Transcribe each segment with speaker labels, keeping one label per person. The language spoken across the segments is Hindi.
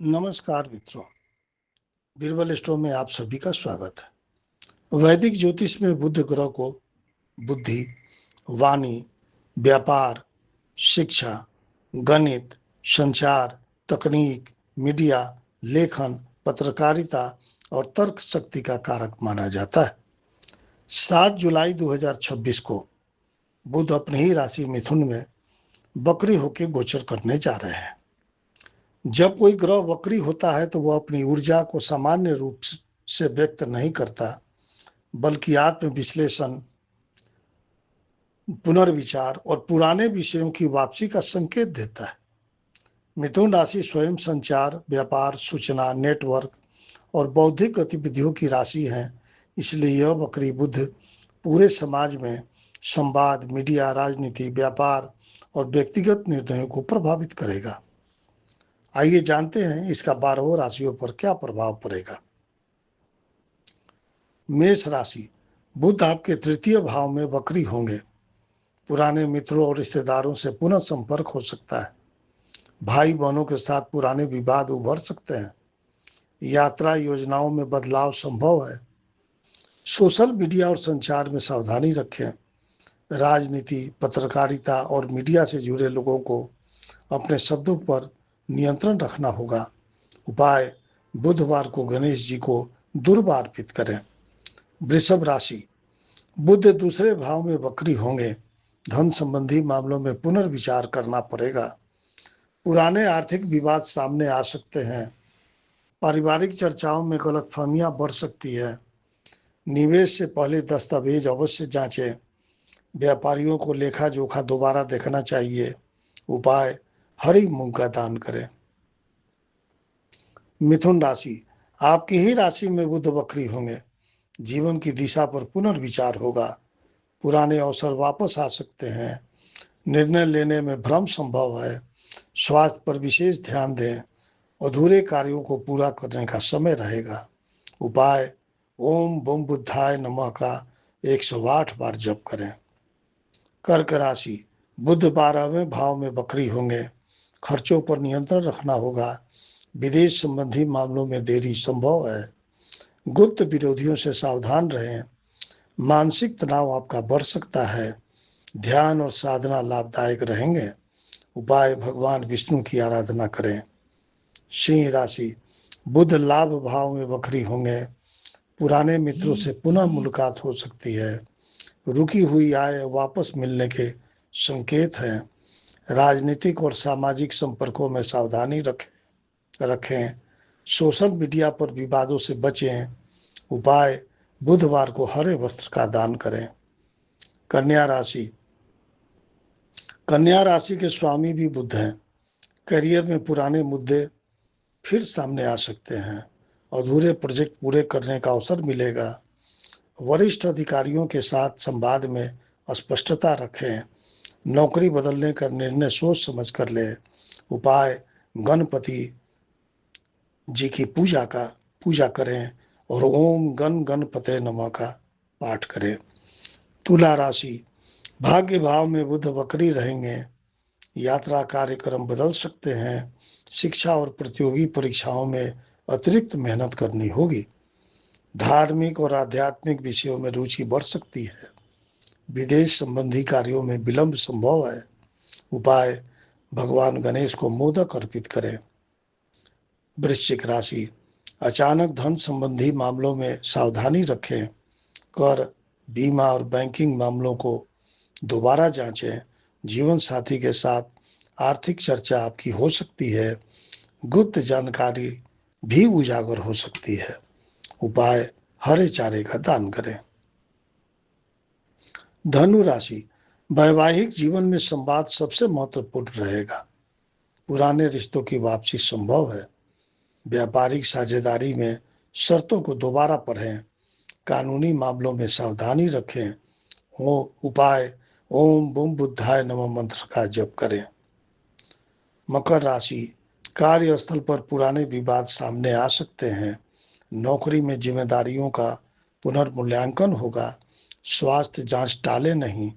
Speaker 1: नमस्कार मित्रों, बीरबल स्टोर में आप सभी का स्वागत है। वैदिक ज्योतिष में बुध ग्रह को बुद्धि, वाणी, व्यापार, शिक्षा, गणित, संचार, तकनीक, मीडिया, लेखन, पत्रकारिता और तर्क शक्ति का कारक माना जाता है। 7 जुलाई 2026 को बुध अपनी ही राशि मिथुन में वक्री होकर गोचर करने जा रहे हैं। जब कोई ग्रह वक्री होता है तो वह अपनी ऊर्जा को सामान्य रूप से व्यक्त नहीं करता, बल्कि आत्म विश्लेषण, पुनर्विचार और पुराने विषयों की वापसी का संकेत देता है। मिथुन राशि स्वयं संचार, व्यापार, सूचना, नेटवर्क और बौद्धिक गतिविधियों की राशि है। इसलिए यह वक्री बुध पूरे समाज में संवाद, मीडिया, राजनीति, व्यापार और व्यक्तिगत निर्णयों को प्रभावित करेगा। आइए जानते हैं इसका 12 राशियों पर क्या प्रभाव पड़ेगा। मेष राशि, बुध आपके तृतीय भाव में वक्री होंगे। पुराने मित्रों और रिश्तेदारों से पुनः संपर्क हो सकता है। भाई बहनों के साथ पुराने विवाद उभर सकते हैं। यात्रा योजनाओं में बदलाव संभव है। सोशल मीडिया और संचार में सावधानी रखें। राजनीति, पत्रकारिता और मीडिया से जुड़े लोगों को अपने शब्दों पर नियंत्रण रखना होगा। उपाय, बुधवार को गणेश जी को दुर्वा अर्पित करें। वृषभ राशि, बुध दूसरे भाव में वक्री होंगे। धन संबंधी मामलों में पुनर्विचार करना पड़ेगा। पुराने आर्थिक विवाद सामने आ सकते हैं। पारिवारिक चर्चाओं में गलतफहमियां बढ़ सकती है। निवेश से पहले दस्तावेज अवश्य जांचें। व्यापारियों को लेखा जोखा दोबारा देखना चाहिए। उपाय, हरी मूंग का दान करें। मिथुन राशि, आपकी ही राशि में बुध वक्री होंगे। जीवन की दिशा पर पुनर्विचार होगा। पुराने अवसर वापस आ सकते हैं। निर्णय लेने में भ्रम संभव है। स्वास्थ्य पर विशेष ध्यान दें। अधूरे कार्यों को पूरा करने का समय रहेगा। उपाय, ओम बम बुद्धाय नमः का 108 बार जप करें। कर्क राशि, बुध 12वें भाव में वक्री होंगे। खर्चों पर नियंत्रण रखना होगा। विदेश संबंधी मामलों में देरी संभव है। गुप्त विरोधियों से सावधान रहें। मानसिक तनाव आपका बढ़ सकता है। ध्यान और साधना लाभदायक रहेंगे। उपाय, भगवान विष्णु की आराधना करें। सिंह राशि, बुध लाभ भाव में वक्री होंगे। पुराने मित्रों से पुनः मुलाकात हो सकती है। रुकी हुई आय वापस मिलने के संकेत हैं। राजनीतिक और सामाजिक संपर्कों में सावधानी रखें। सोशल मीडिया पर विवादों से बचें। उपाय, बुधवार को हरे वस्त्र का दान करें। कन्या राशि, कन्या राशि के स्वामी भी बुध हैं। करियर में पुराने मुद्दे फिर सामने आ सकते हैं। अधूरे प्रोजेक्ट पूरे करने का अवसर मिलेगा। वरिष्ठ अधिकारियों के साथ संवाद में स्पष्टता रखें। नौकरी बदलने का निर्णय सोच समझ कर लें। उपाय, गणपति जी की पूजा करें और ओम गण गणपते नमः का पाठ करें। तुला राशि, भाग्य भाव में बुध वक्री रहेंगे। यात्रा कार्यक्रम बदल सकते हैं। शिक्षा और प्रतियोगी परीक्षाओं में अतिरिक्त मेहनत करनी होगी। धार्मिक और आध्यात्मिक विषयों में रुचि बढ़ सकती है। विदेश संबंधी कार्यों में विलंब संभव है। उपाय, भगवान गणेश को मोदक अर्पित करें। वृश्चिक राशि, अचानक धन संबंधी मामलों में सावधानी रखें। कर, बीमा और बैंकिंग मामलों को दोबारा जांचें। जीवन साथी के साथ आर्थिक चर्चा आपकी हो सकती है। गुप्त जानकारी भी उजागर हो सकती है। उपाय, हरे चारे का दान करें। धनु राशि, वैवाहिक जीवन में संवाद सबसे महत्वपूर्ण रहेगा। पुराने रिश्तों की वापसी संभव है। व्यापारिक साझेदारी में शर्तों को दोबारा पढ़ें। कानूनी मामलों में सावधानी रखें। उपाय, ओम बम बुद्धाय नमः मंत्र का जप करें। मकर राशि, कार्यस्थल पर पुराने विवाद सामने आ सकते हैं। नौकरी में जिम्मेदारियों का पुनर्मूल्यांकन होगा। स्वास्थ्य जांच टालें नहीं।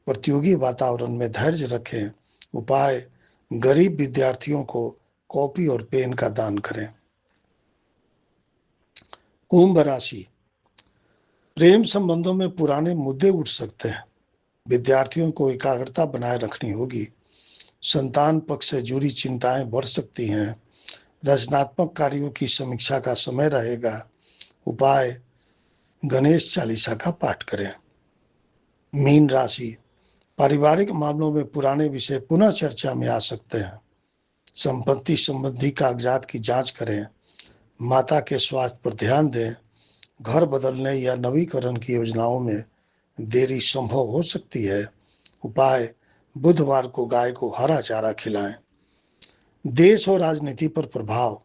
Speaker 1: प्रतियोगी वातावरण में धैर्य रखें। उपाय, गरीब विद्यार्थियों को कॉपी और पेन का दान करें। कुंभ राशि, प्रेम संबंधों में पुराने मुद्दे उठ सकते हैं। विद्यार्थियों को एकाग्रता बनाए रखनी होगी। संतान पक्ष से जुड़ी चिंताएं बढ़ सकती हैं। रचनात्मक कार्यों की समीक्षा का समय रहेगा। उपाय, गणेश चालीसा का पाठ करें। मीन राशि, पारिवारिक मामलों में पुराने विषय पुनः चर्चा में आ सकते हैं। संपत्ति संबंधी कागजात की जांच करें। माता के स्वास्थ्य पर ध्यान दें। घर बदलने या नवीकरण की योजनाओं में देरी संभव हो सकती है। उपाय, बुधवार को गाय को हरा चारा खिलाएं। देश और राजनीति पर प्रभाव,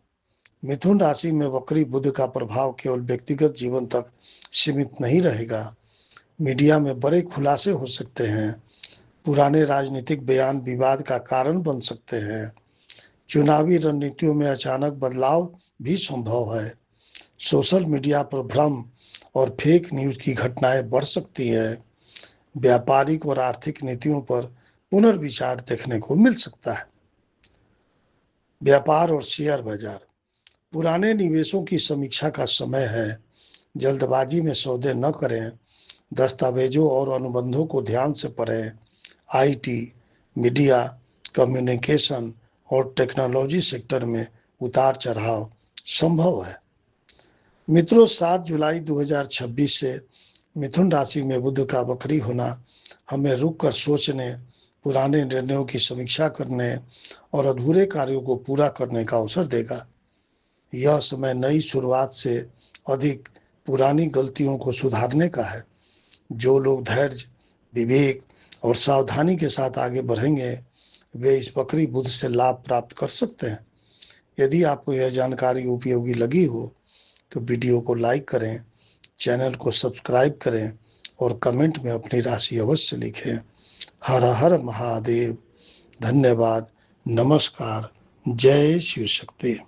Speaker 1: मिथुन राशि में वक्री बुध का प्रभाव केवल व्यक्तिगत जीवन तक सीमित नहीं रहेगा। मीडिया में बड़े खुलासे हो सकते हैं। पुराने राजनीतिक बयान विवाद का कारण बन सकते हैं। चुनावी रणनीतियों में अचानक बदलाव भी संभव है। सोशल मीडिया पर भ्रम और फेक न्यूज की घटनाएं बढ़ सकती हैं। व्यापारिक और आर्थिक नीतियों पर पुनर्विचार देखने को मिल सकता है। व्यापार और शेयर बाजार, पुराने निवेशों की समीक्षा का समय है। जल्दबाजी में सौदे न करें। दस्तावेजों और अनुबंधों को ध्यान से पढ़ें। आईटी, मीडिया, कम्युनिकेशन और टेक्नोलॉजी सेक्टर में उतार चढ़ाव संभव है। मित्रों, 7 जुलाई 2026 से मिथुन राशि में बुध का वक्री होना हमें रुक कर सोचने, पुराने निर्णयों की समीक्षा करने और अधूरे कार्यों को पूरा करने का अवसर देगा। यह समय नई शुरुआत से अधिक पुरानी गलतियों को सुधारने का है। जो लोग धैर्य, विवेक और सावधानी के साथ आगे बढ़ेंगे, वे इस वक्री बुध से लाभ प्राप्त कर सकते हैं। यदि आपको यह जानकारी उपयोगी लगी हो तो वीडियो को लाइक करें, चैनल को सब्सक्राइब करें और कमेंट में अपनी राशि अवश्य लिखें। हर हर महादेव। धन्यवाद। नमस्कार। जय शिव शक्ति।